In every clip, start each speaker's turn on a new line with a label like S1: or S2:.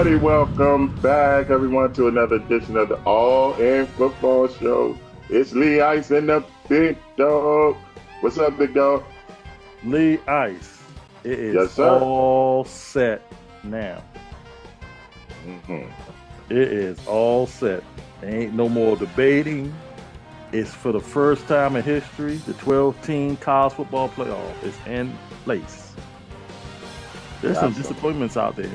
S1: everybody. Welcome back, everyone, to another edition of the All In Football Show. It's Lee Ice and the Big Dog. What's up, Big Dog?
S2: Lee Ice. It is
S1: Yes, sir.
S2: all set now.
S1: Mm-hmm.
S2: It is all set. There ain't no more debating. It's for the first time in history, the 12-team college football playoff is in place. There's some disappointments out there.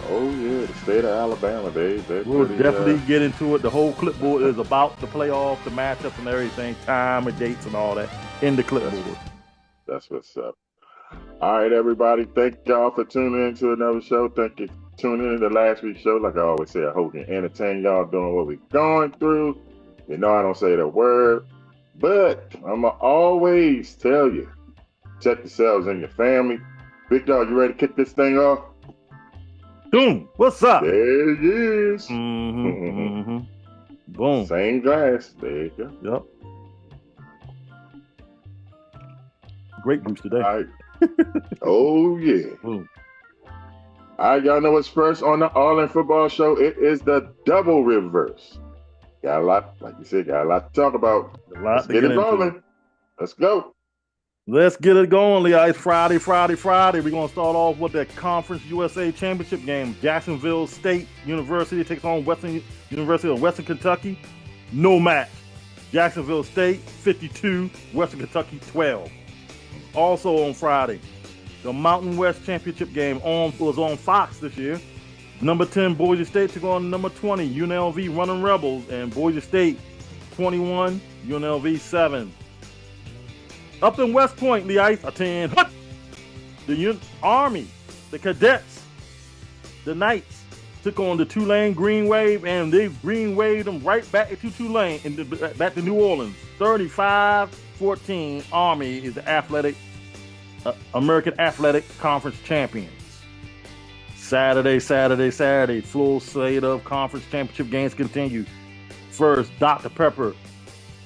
S1: Oh, yeah, the state of Alabama,
S2: We'll definitely get into it. The whole clipboard is about the playoff, the matchups and everything, time and dates and all that in the clipboard.
S1: That's what's up. All right, everybody. Thank y'all for tuning in to another show. Thank you for tuning in to last week's show. Like I always say, I hope we can entertain y'all doing what we're going through. You know I don't say that word, but I'm going to always tell you, check yourselves and your family. Big Dog, you ready to kick this thing off?
S2: Boom. What's up?
S1: There it is.
S2: Boom.
S1: Same glass. There you go.
S2: Yep. Great juice today.
S1: All right. Oh, yeah.
S2: Boom.
S1: All right, y'all know what's first on the All In Football Show. It is the double reverse. Got a lot, like you said, got a lot to talk about. Let's get it rolling. Let's go.
S2: Let's get it going, Lee Ice. Friday. We're going to start off with the Conference USA Championship game. Jacksonville State University takes on University of Western Kentucky. No match. Jacksonville State 52, Western Kentucky 12. Also on Friday, the Mountain West Championship game was on Fox this year. Number 10 Boise State took on number 20 UNLV Running Rebels, and Boise State 21, UNLV 7. Up in West Point, Lee Ice, a 10. The Army, the Cadets, the Knights took on the Tulane Green Wave, and they green waved them right back to Tulane and back to New Orleans. 35-14. Army is the American Athletic Conference champions. Saturday. Full slate of conference championship games continue. First, Dr. Pepper.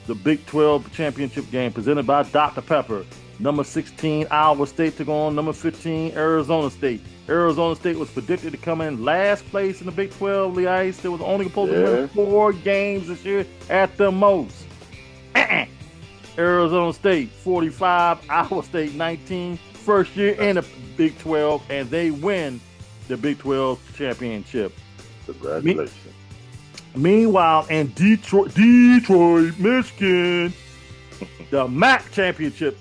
S2: The Big 12 championship game presented by Dr. Pepper. Number 16, Iowa State took on number 15, Arizona State. Arizona State was predicted to come in last place in the Big 12, Lee Ice. They was only supposed to win 4 games this year at the most. Arizona State 45, Iowa State 19. First year in the Big 12, and they win the Big 12 championship.
S1: Congratulations.
S2: Meanwhile, in Detroit, Michigan, the MAC championship,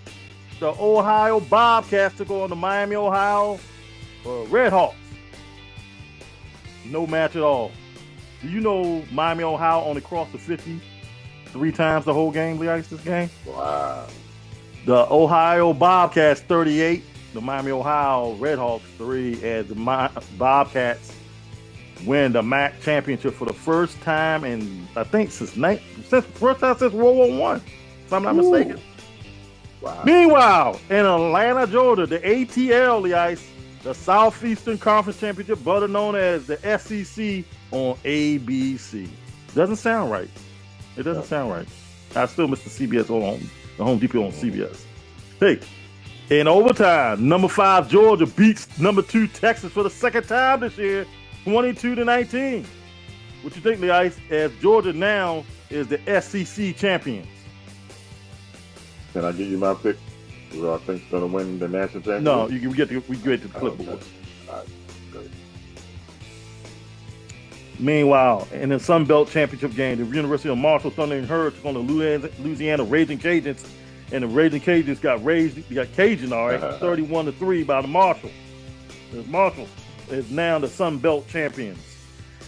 S2: the Ohio Bobcats took on the Miami, Ohio Redhawks. No match at all. Do you know Miami, Ohio only crossed the 50 3 times the whole game, Lee Ice, this game?
S1: Wow.
S2: The Ohio Bobcats 38, the Miami, Ohio Redhawks 3, and the Bobcats win the MAC championship for the first time in, I think, since World War I, if I'm not mistaken.
S1: Wow.
S2: Meanwhile, in Atlanta, Georgia, the ATL, the Ice, the Southeastern Conference Championship, better known as the SEC on ABC. Doesn't sound right. It doesn't sound right. I still miss the CBS on the Home Depot on CBS. Hey, in overtime, number 5 Georgia beats number 2 Texas for the second time this year, 22-19. What you think, Lee Ice? As Georgia now is the SEC champions.
S1: Can I give you my pick? Who I think is going to win the national championship?
S2: No, we get to the clipboard.
S1: Okay. All right. Good.
S2: Meanwhile, in the Sun Belt Championship game, the University of Marshall Thundering Herd took on the Louisiana Raging Cajuns, and the Raging Cajuns got Cajun, all right, 31-3 by the Marshall. The Marshall is now the Sun Belt champions.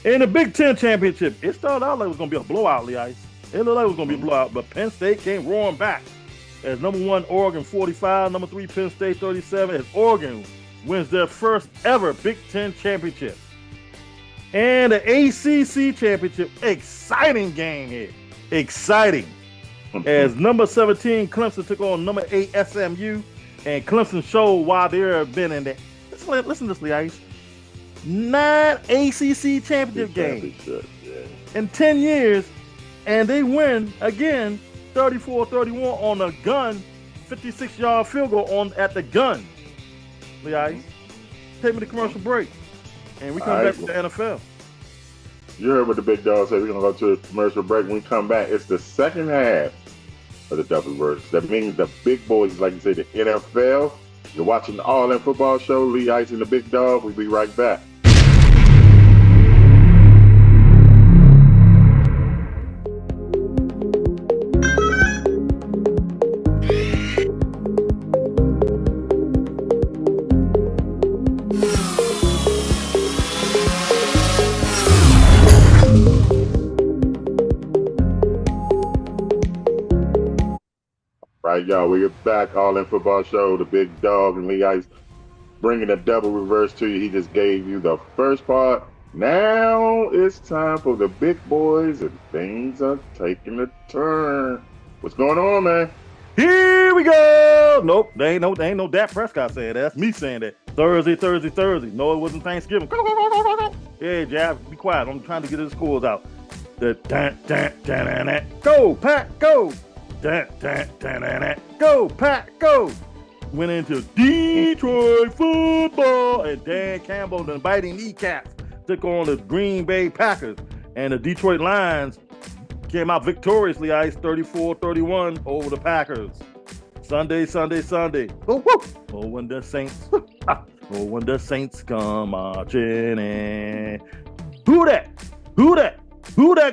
S2: In the Big Ten Championship, it started out like it was going to be a blowout, Lee Ice. It looked like it was going to be a blowout, but Penn State came roaring back. As number 1 Oregon 45, number 3 Penn State 37, as Oregon wins their first ever Big Ten championship. And the ACC championship, exciting game here. Exciting. As number 17 Clemson took on number 8 SMU, and Clemson showed why they have been in there. Listen to this, Lee Ice. 9 ACC championship games in 10 years, and they win again 34-31 on the gun, 56-yard field goal at the gun. Lee Ice, take me to commercial break. And we come back with the NFL.
S1: You heard what the big dog said. We're going to go to a commercial break. When we come back, it's the second half of the double verse. That means the big boys, like you say, the NFL. You're watching the All In Football Show. Lee Ice and the Big Dog. We'll be right back. Right, y'all, we're back. All In Football Show. The Big Dog and Lee Ice bringing a double reverse to you. He just gave you the first part. Now it's time for the big boys, and things are taking a turn. What's going on, man?
S2: Here we go. Nope, they ain't no Dak Prescott saying that. That's me saying that. Thursday. No, it wasn't Thanksgiving. Yeah, Jav, be quiet. I'm trying to get his scores out. The go, Pack, go. Go, Pack, go. Went into Detroit football, and Dan Campbell, the biting kneecaps, took on the Green Bay Packers, and the Detroit Lions came out victoriously, Ice, 34-31 over the Packers. Sunday. Oh, when the Saints come marching in. Who that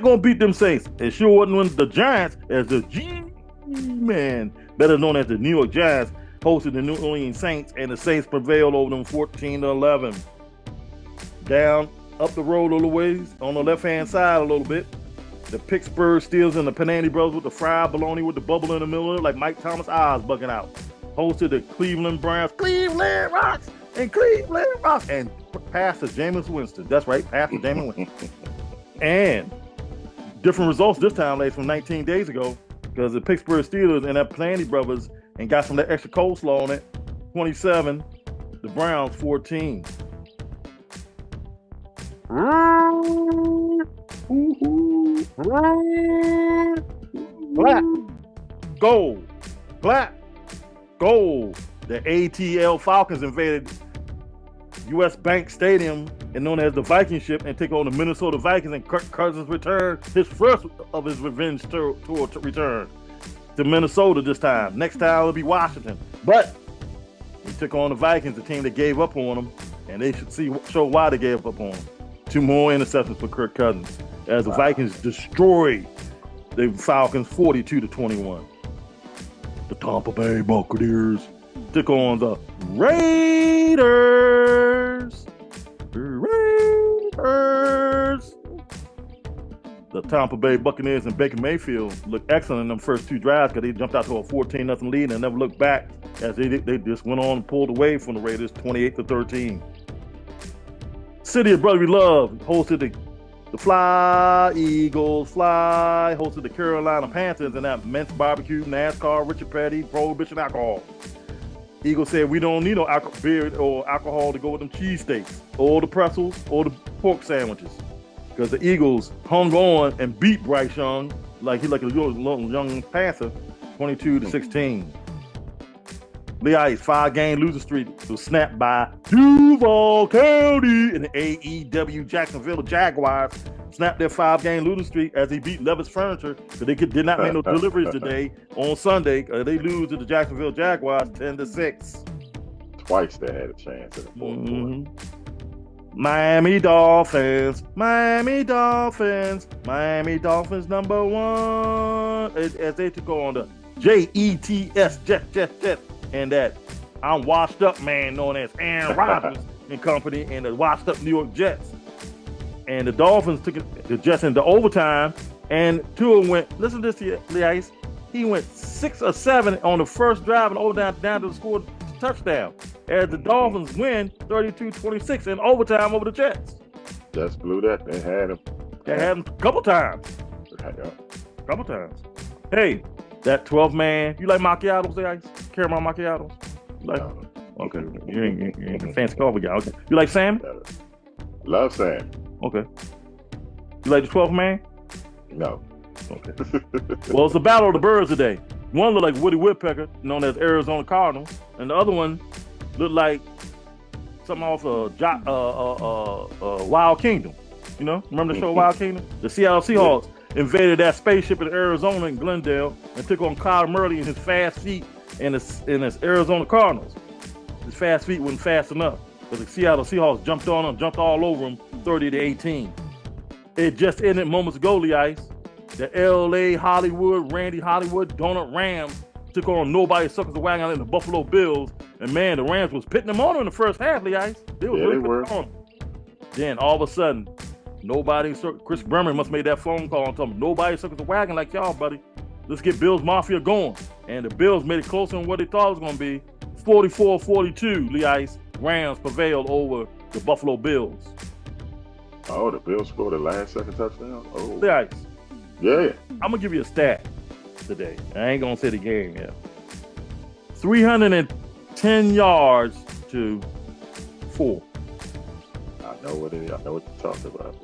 S2: gonna beat them Saints? It sure wasn't the Giants, as the G-Man, better known as the New York Giants, hosted the New Orleans Saints, and the Saints prevailed over them 14-11. Down, up the road a little ways, on the left-hand side a little bit, the Pittsburgh Steelers and the Panani Brothers with the fried bologna with the bubble in the middle of it, like Mike Thomas' eyes bugging out, hosted the Cleveland Browns, Cleveland Rocks, and Pastor Jameis Winston. That's right, Pastor Jameis Winston. And different results this time, late from 19 days ago, because the Pittsburgh Steelers and that Panani Brothers and got some of that extra coleslaw on it. 27, the Browns 14. Black, gold, black, gold. The ATL Falcons invaded U.S. Bank Stadium and known as the Viking ship and take on the Minnesota Vikings, and Kirk Cousins returned his first of his revenge tour to return to Minnesota this time. Next time it'll be Washington. But he took on the Vikings, the team that gave up on him, and they should show why they gave up on him. 2 more interceptions for Kirk Cousins as the Vikings destroyed the Falcons 42-21. The Tampa Bay Buccaneers took on the Raiders. The Tampa Bay Buccaneers and Baker Mayfield looked excellent in them first 2 drives because they jumped out to a 14-0 lead and never looked back as they just went on and pulled away from the Raiders 28-13. City of Brotherly Love hosted the Fly Eagles, hosted the Carolina Panthers in that Men's Barbecue, NASCAR, Richard Petty, Prohibition alcohol. Eagles said we don't need no beer or alcohol to go with them cheesesteaks or the pretzels or the pork sandwiches, because the Eagles hung on and beat Bryce Young like a little young Panther, 22-16. Lee Ice 5-game losing streak was snapped by Duval County, and the AEW Jacksonville Jaguars snapped their 5-game losing streak as they beat Levis Furniture, because they did not make no deliveries today on Sunday. They lose to the Jacksonville Jaguars 10-6.
S1: Twice they had a chance at the fourth quarter.
S2: Miami Dolphins number 1 as they took on the Jets, and that I'm washed up man known as Aaron Rodgers and company, and the washed up New York Jets. And the Dolphins took the Jets into overtime, and Tua went, listen to this, Lee Ice, he went 6 or 7 on the first drive and overtime down to the score touchdown, as the Dolphins win 32-26 in overtime over the Jets.
S1: Jets blew that. They had him.
S2: A couple times. Hey, that 12-man, you like macchiatos, Lee Ice? Caramel macchiatos? You like?
S1: No.
S2: Okay. You ain't a fancy coffee guy. Okay. You like salmon?
S1: Love salmon.
S2: Okay. You like the 12th man?
S1: No.
S2: Okay. Well, it's the Battle of the Birds today. One looked like Woody Woodpecker, known as Arizona Cardinal, and the other one looked like something off Wild Kingdom. You know, remember the show Wild Kingdom? The Seattle Seahawks invaded that spaceship in Arizona in Glendale and took on Kyle Murray and his fast feet and his Arizona Cardinals. His fast feet wasn't fast enough, but the Seattle Seahawks jumped on him, jumped all over him, 30-18. It just ended moments ago, Lee Ice. The L.A. Randy Hollywood Donut Rams took on Nobody Suckers the Wagon in the Buffalo Bills, and man, the Rams was pitting them on in the first half, Lee Ice. They were. On. Then all of a sudden, Chris Berman must have made that phone call and told him, nobody suckers the wagon like y'all, buddy. Let's get Bills Mafia going. And the Bills made it closer than what they thought it was going to be. 44-42, Lee Ice. Rams prevailed over the Buffalo Bills.
S1: Oh, the Bills scored the last second touchdown? Oh.
S2: Lee Ice.
S1: Yeah.
S2: I'm going to give you a stat today. I ain't going to say the game yet. 310 yards to 4.
S1: I know what it is. I know what you're talking about.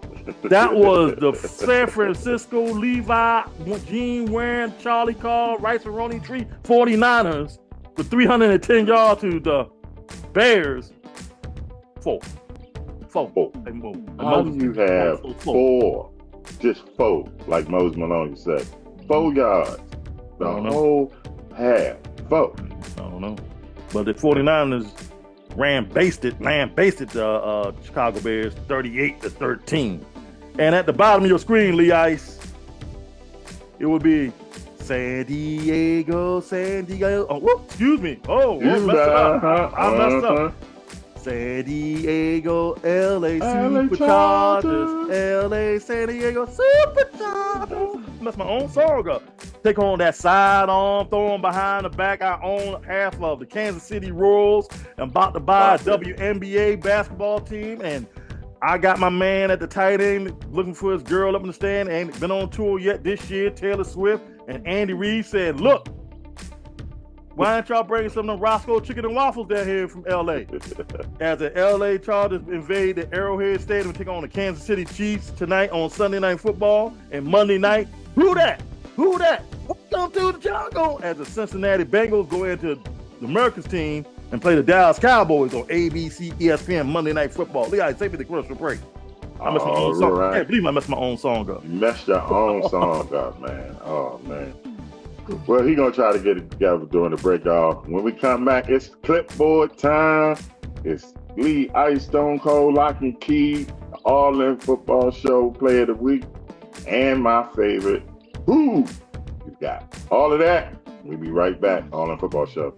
S2: That was the San Francisco Levi, Gene Warren, Charlie Carr, Rice and Ronnie Tree 49ers with 310 yards to the Bears. 4.
S1: How do you have 4? Just 4, like Moses Maloney said. 4 yards. The whole half. 4.
S2: I don't know. But the 49ers lamb-basted the Chicago Bears 38-13. And at the bottom of your screen, Lee Ice, it would be San Diego. Oh, whoop, excuse me. Oh, I messed up. San Diego, LA Superchargers. LA, San Diego Superchargers. That's my own song up. Take on that sidearm, throwing behind the back. I own half of the Kansas City Royals. I'm about to buy a WNBA basketball team, and I got my man at the tight end looking for his girl up in the stand. Ain't been on tour yet this year, Taylor Swift. And Andy Reid said, look, why aren't y'all bringing some of them Roscoe chicken and waffles down here from L.A.? As the L.A. Chargers invade the Arrowhead Stadium and take on the Kansas City Chiefs tonight on Sunday Night Football and Monday night. Who that? Welcome to the jungle. As the Cincinnati Bengals go into the Americans team and play the Dallas Cowboys on ABC, ESPN, Monday Night Football. Lee, take me to commercial break. I messed my own song. I can't believe I messed my own song up.
S1: You messed your own song up, man. Oh, man. Well, he's going to try to get it together during the break, y'all. When we come back, it's clipboard time. It's Lee Ice, Stone Cold, Lock and Key, All-In Football Show, Play of the Week, and my favorite, Who You Got. All of that, we'll be right back. All-In Football Show.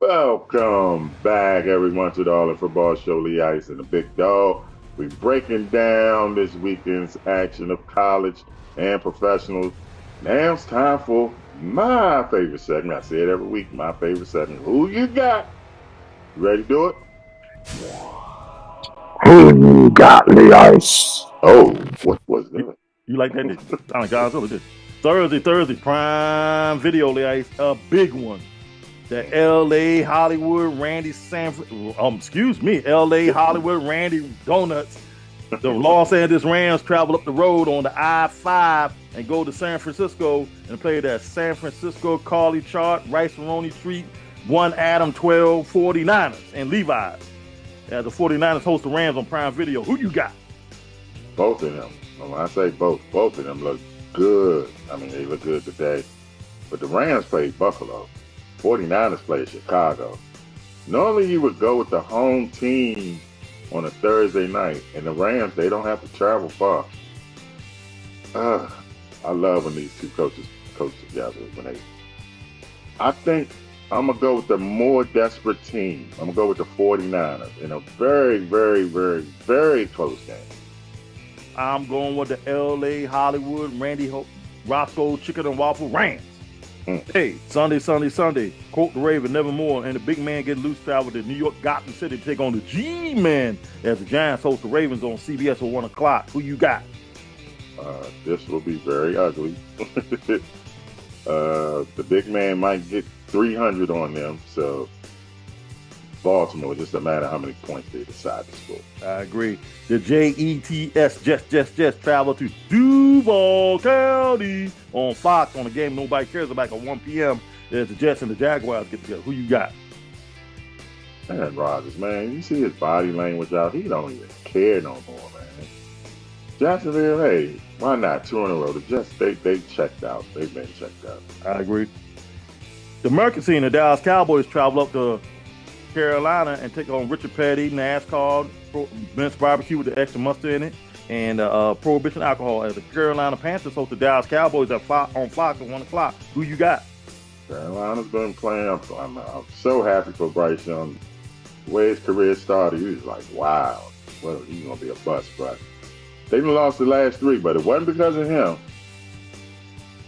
S1: Welcome back, everyone, to the All-In Football Show. Lee Ice and the Big Dog. We're breaking down this weekend's action of college and professionals. Now it's time for my favorite segment. I say it every week, my favorite segment. Who you got? You ready to do it?
S3: Who you got, Lee Ice?
S1: Oh, what was that?
S2: You like that? Sound like Godzilla did. Thursday, Prime Video, Lee Ice. A big one. The L.A. Hollywood Randy L.A. Hollywood Randy Donuts. The Los Angeles Rams travel up the road on the I-5 and go to San Francisco and play that San Francisco Carly Chart, Rice and Ronnie Treat, 1 Adam 12 49ers and Levi's. As the 49ers host the Rams on Prime Video. Who you got?
S1: Both of them. When I say both of them look good. I mean, they look good today. But the Rams played Buffalo. 49ers play Chicago. Normally you would go with the home team on a Thursday night, and the Rams, they don't have to travel far. I love when these two coaches coach together. I think I'm going to go with the more desperate team. I'm going to go with the 49ers in a very, very, very, very close game.
S2: I'm going with the L.A. Hollywood Randy Roscoe Chicken and Waffle Rams. Hey, Sunday. Quote the Raven, nevermore. And the big man get loose travel to New York, Gotham City to take on the G-Men as the Giants host the Ravens on CBS at 1 o'clock. Who you got?
S1: This will be very ugly. The big man might get 300 on them, so Baltimore, just a matter how many points they decide to score.
S2: I agree. The Jets travel to Duval County on Fox on a game nobody cares about at 1 p.m. As the Jets and the Jaguars get together. Who you got?
S1: Aaron Rodgers, man, you see his body language out. He don't even care no more, man. Jacksonville, hey, why not 2 in a row? The Jets, they checked out. They've been checked out.
S2: I agree. The Mercury and the Dallas Cowboys travel up to Carolina and take on Richard Petty, NASCAR, Vince Barbecue with the extra mustard in it, and Prohibition Alcohol as the Carolina Panthers host the Dallas Cowboys on Fox at 1 o'clock. Who you got?
S1: Carolina's been playing. I'm so happy for Bryce Young. The way his career started, he was like, wow, well, he's going to be a bust. But they've lost the last 3, but it wasn't because of him.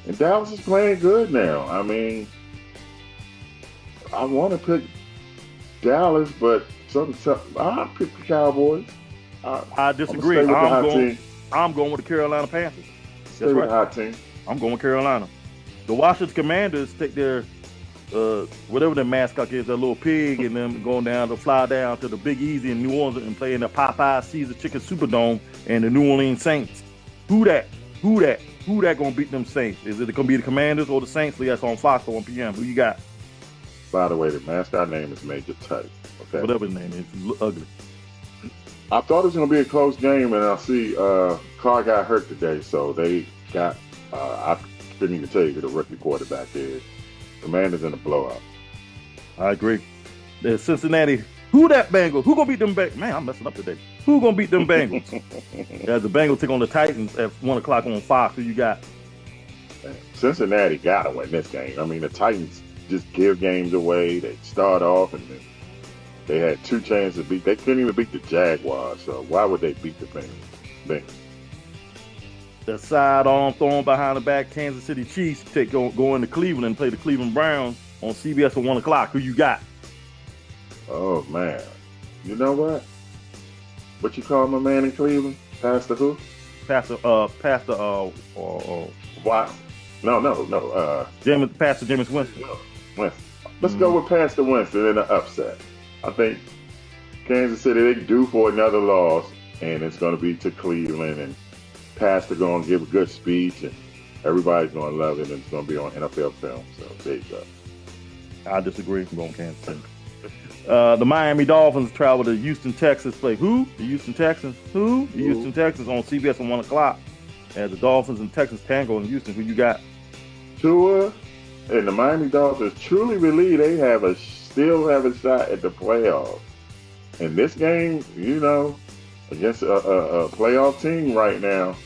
S1: And Dallas is playing good now. I mean, I want to pick Dallas, but I'll pick the Cowboys.
S2: I disagree. I'm going with the Carolina Panthers.
S1: Stay with the hot team.
S2: I'm going with Carolina. The Washington Commanders take their whatever their mascot is, their little pig, and them fly down to the Big Easy in New Orleans and play in the Popeye Caesar Chicken Superdome and the New Orleans Saints. Who that gonna beat them Saints? Is it gonna be the Commanders or the Saints? That's on Fox at 1 p.m. Who you got?
S1: By the way, the mascot name is Major Tutty. Okay.
S2: Whatever his name is, ugly.
S1: I thought it was going to be a close game, and I see Carr got hurt today, so they got. I couldn't even tell you who the rookie quarterback is. Commanders in a blowout.
S2: I agree. There's Cincinnati. Who that Bengals? Who gonna beat them Bengals? Man, I'm messing up today. Who gonna beat them Bengals? As the Bengals take on the Titans at 1 o'clock on Fox. Who you got?
S1: Cincinnati gotta win this game. I mean, the Titans just give games away. They start off and then they had 2 chances to beat. They couldn't even beat the Jaguars, so why would they beat the Bengals?
S2: The sidearm thrown behind the back Kansas City Chiefs go into Cleveland and play the Cleveland Browns on CBS at 1 o'clock. Who you got?
S1: Oh man, you know what? What you call my man in Cleveland? Pastor who?
S2: Pastor
S1: What? No.
S2: Pastor Jameis Winston.
S1: Winston. Let's go with Pastor Winston in the upset. I think Kansas City, they due for another loss, and it's going to be to Cleveland, and Pastor going to give a good speech, and everybody's going to love it, and it's going to be on NFL film. So there you go.
S2: I disagree. I'm going Kansas City. The Miami Dolphins travel to Houston, Texas. Play who? The Houston Texans. Who? The Houston Texans on CBS at 1 o'clock. As the Dolphins and Texans tango in Houston. Who you got?
S1: Tua and the Miami Dolphins truly believe they still have a shot at the playoffs. And this game, against a playoff team right now,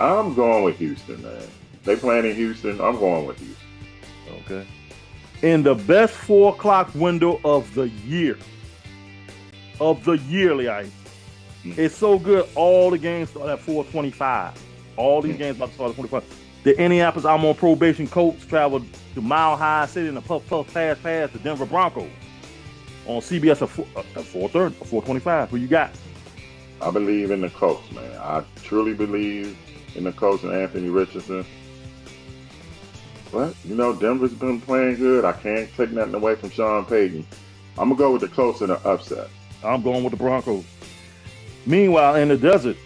S1: I'm going with Houston, man. They playing in Houston. I'm going with Houston.
S2: Okay. In the best 4 o'clock window of the year, Leon. It's so good. All the games start at 4:25. All these games about to start at 4:25. The Indianapolis I'm on probation Colts travel to Mile High City in a puff pass the Denver Broncos on CBS at 4:30 or 4:25. Who you got?
S1: I believe in the Colts, man. I truly believe in the Colts and Anthony Richardson. But, Denver's been playing good. I can't take nothing away from Sean Payton. I'm going to go with the Colts in an upset.
S2: I'm going with the Broncos. Meanwhile, in the desert,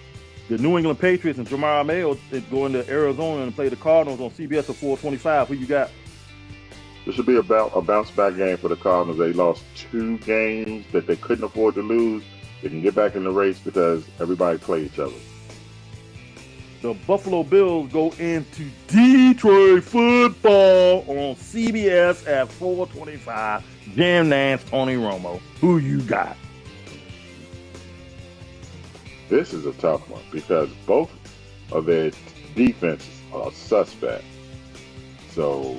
S2: the New England Patriots and Jamar Mayo is going to Arizona and play the Cardinals on CBS at 4:25. Who you got?
S1: This should be a bounce-back game for the Cardinals. They lost 2 games that they couldn't afford to lose. They can get back in the race because everybody played each other.
S2: The Buffalo Bills go into Detroit football on CBS at 4:25. Jim Nance, Tony Romo. Who you got?
S1: This is a tough one because both of their defenses are suspect. So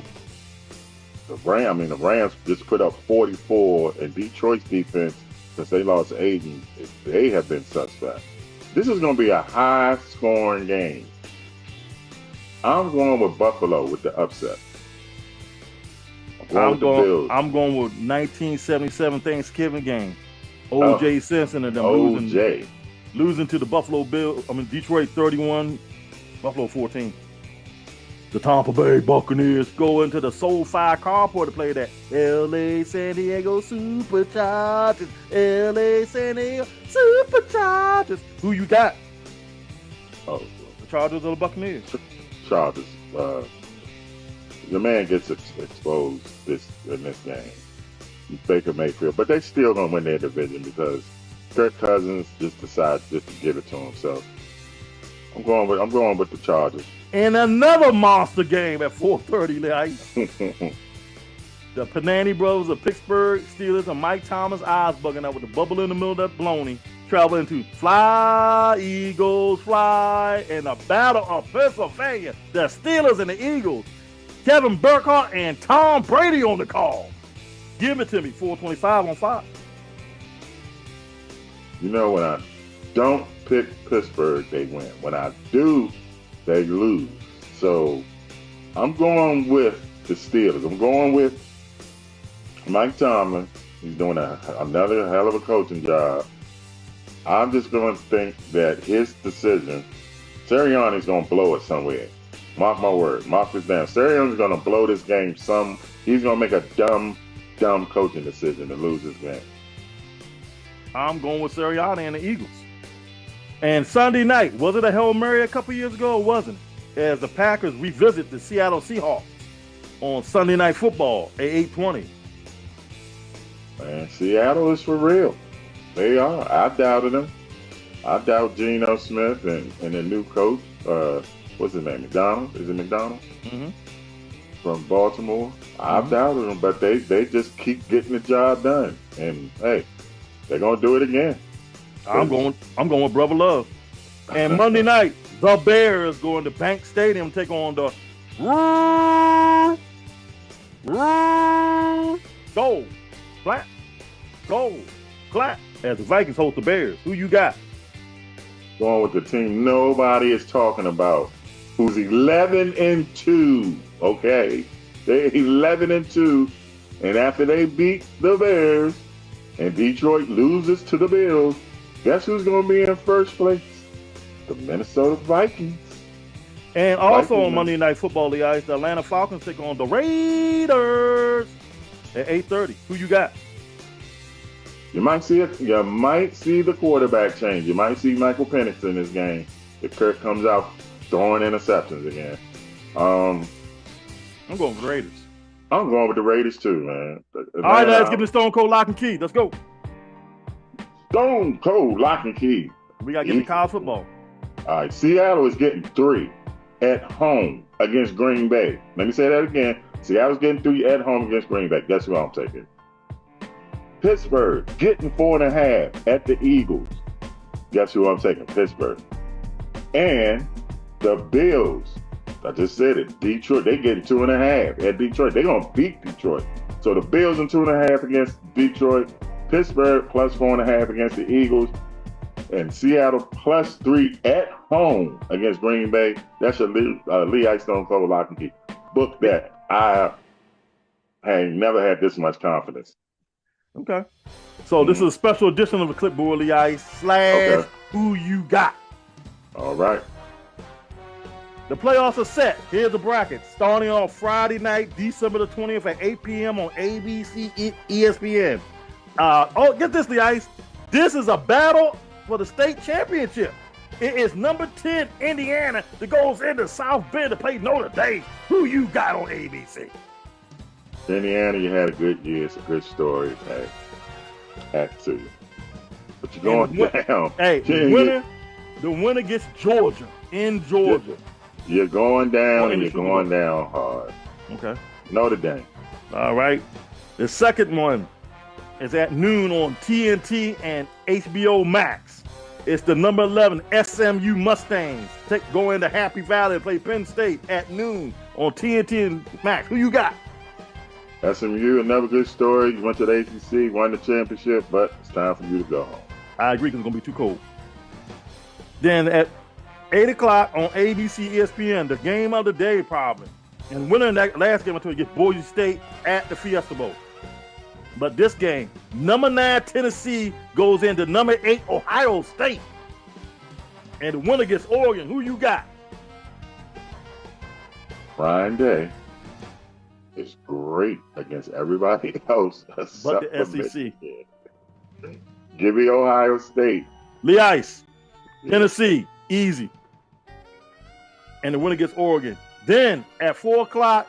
S1: the Rams just put up 44, and Detroit's defense, since they lost Aiden, they have been suspect. This is going to be a high-scoring game. I'm going with Buffalo with the upset. I'm going
S2: with 1977 Thanksgiving game. O.J. Simpson and them losing to the Buffalo Bills. Detroit 31, Buffalo 14. The Tampa Bay Buccaneers go into the SoFi Carport to play that L.A. San Diego Superchargers. L.A. San Diego Superchargers. Who you got?
S1: Oh,
S2: the Chargers or the Buccaneers?
S1: Chargers. The man gets exposed in this game. Baker Mayfield, but they still gonna win their division because Kirk Cousins just decided just to give it to himself. I'm going with the Chargers.
S2: And another monster game at 4:30 tonight. The Panani brothers of Pittsburgh Steelers and Mike Thomas eyes bugging out with the bubble in the middle of that baloney, traveling to Fly Eagles Fly in the Battle of Pennsylvania. The Steelers and the Eagles. Kevin Burkhardt and Tom Brady on the call. Give it to me, 425 on 5.
S1: You know, when I don't pick Pittsburgh, they win. When I do, they lose. So I'm going with the Steelers. I'm going with Mike Tomlin. He's doing another hell of a coaching job. I'm just going to think that his decision, Sirianni's going to blow it somewhere. Mark my word. Mark this down. Sirianni's going to blow this game he's going to make a dumb coaching decision to lose this game.
S2: I'm going with Sirianni and the Eagles. And Sunday night, was it a Hail Mary a couple years ago or wasn't it? As the Packers revisit the Seattle Seahawks on Sunday Night Football at 8:20.
S1: Man, Seattle is for real. They are. I doubted them. I doubt Geno Smith and the new coach. What's his name? McDonald? Is it McDonald?
S2: Mm-hmm.
S1: From Baltimore. I doubted them, but they just keep getting the job done. And hey, they're gonna do it again.
S2: I'm going with Brother Love. And Monday night, the Bears going to Bank Stadium take on the Gold Clap as the Vikings host the Bears. Who you got?
S1: Going with the team nobody is talking about, who's 11-2. Okay, they're 11-2, and after they beat the Bears and Detroit loses to the Bills, guess who's going to be in first place? The Minnesota Vikings.
S2: And also on Monday Night Football, the Atlanta Falcons take on the Raiders at 8:30. Who you got?
S1: You might see the quarterback change. You might see Michael Penix in this game if Kirk comes out throwing interceptions again.
S2: I'm going with the Raiders.
S1: I'm going with the Raiders too, man.
S2: All right, let's give me the Stone Cold Lock and Key. Let's go.
S1: Stone Cold Lock and Key.
S2: We got to get to college football.
S1: All right, Seattle is getting 3 at home against Green Bay. Let me say that again. Seattle's getting 3 at home against Green Bay. Guess who I'm taking? Pittsburgh getting 4.5 at the Eagles. Guess who I'm taking? Pittsburgh. And the Bills, I just said it, Detroit, they getting 2.5 at Detroit. They're going to beat Detroit. So the Bills in 2.5 against Detroit, Pittsburgh plus 4.5 against the Eagles, and Seattle plus 3 at home against Green Bay. That's your Lehigh Stone Cold Lock and Key. Book that. I ain't never had this much confidence.
S2: Okay. So this is a special edition of the Clipboard Lehigh / Who You Got.
S1: All right.
S2: The playoffs are set. Here's the bracket. Starting on Friday night, December the 20th at 8 p.m. on ABC ESPN. Get this, Lehigh. This is a battle for the state championship. It is number 10, Indiana, that goes into South Bend to play Notre Dame. Who you got on ABC?
S1: Indiana, you had a good year. It's a good story. Hey, had to. But you're going down.
S2: Hey, the winner gets Georgia in Georgia.
S1: You're going down and you're going down hard.
S2: Okay.
S1: Notre Dame.
S2: All right. The second one is at noon on TNT and HBO Max. It's the number 11 SMU Mustangs go into Happy Valley and play Penn State at noon on TNT and Max. Who you got?
S1: SMU, another good story. You went to the ACC, won the championship, but it's time for you to go home.
S2: I agree because it's going to be too cold. Then at 8 o'clock on ABC, ESPN. The game of the day, probably. And winning that last game until we get Boise State at the Fiesta Bowl. But this game, number 9 Tennessee goes into number 8 Ohio State. And the winner gets Oregon. Who you got?
S1: Prime Day is great against everybody else
S2: But the SEC.
S1: Michigan. Give me Ohio State.
S2: Lee Ice, Tennessee, easy. And the winner gets Oregon. Then at 4 o'clock,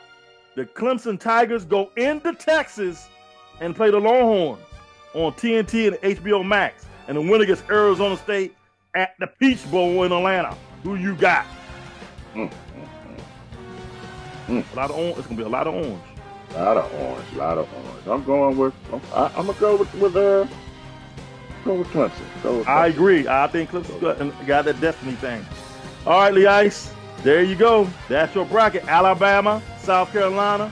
S2: the Clemson Tigers go into Texas and play the Longhorns on TNT and HBO Max. And the winner gets Arizona State at the Peach Bowl in Atlanta. Who you got? A lot of orange. It's gonna be a lot of orange.
S1: A lot of orange. I'm going with. I'm gonna go with Clemson.
S2: I agree. I think Clemson got that destiny thing. All right, Lee Ice. There you go. That's your bracket. Alabama, South Carolina,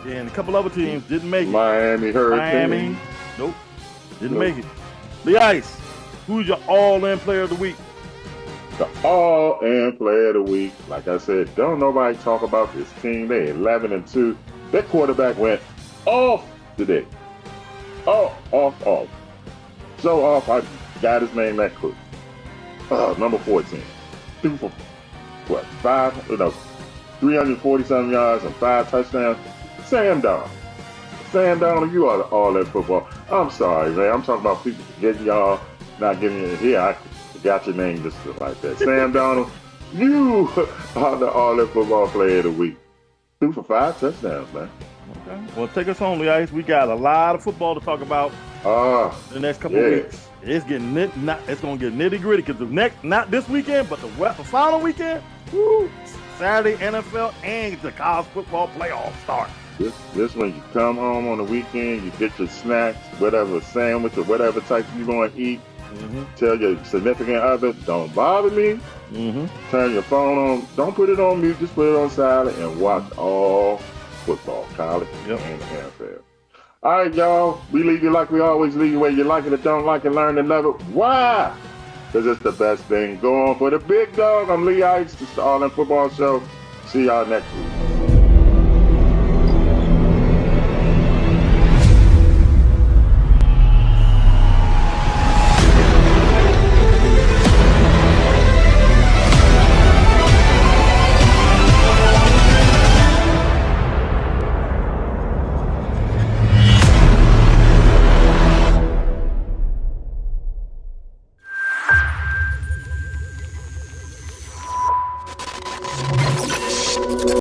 S2: and a couple other teams didn't make it.
S1: Miami Hurricanes.
S2: Nope. Didn't make it. Lee Ice, who's your all-in player of the week?
S1: The all-in player of the week. Like I said, don't nobody talk about this team. They 11-2. Their quarterback went off today. Off. So off, I got his name that quick. Number 14. 340-something yards and 5 touchdowns. Sam Darnold. Sam Darnold, you are all that football. I'm sorry, man. I'm talking about people getting y'all, not getting it here. I got your name just like that. Sam Darnold, you are the all that football player of the week. 2 for 5 touchdowns, man.
S2: Okay. Well, take us home, Lee Ice. We got a lot of football to talk about the next couple of weeks. It's getting it's gonna get nitty gritty because not this weekend, but the following weekend. Woo, Saturday NFL and the college football playoffs start.
S1: This when you come home on the weekend, you get your snacks, whatever sandwich or whatever type you're going to eat. Mm-hmm. Tell your significant other, don't bother me. Mm-hmm. Turn your phone on. Don't put it on mute. Just put it on silent and watch all football, college and NFL. All right, y'all. We leave you like we always leave you, whether you like it or don't like it, learn and love it. Why? Because it's the best thing going for the big dog. I'm Lee Ice. This is the All In Football Show. See y'all next week.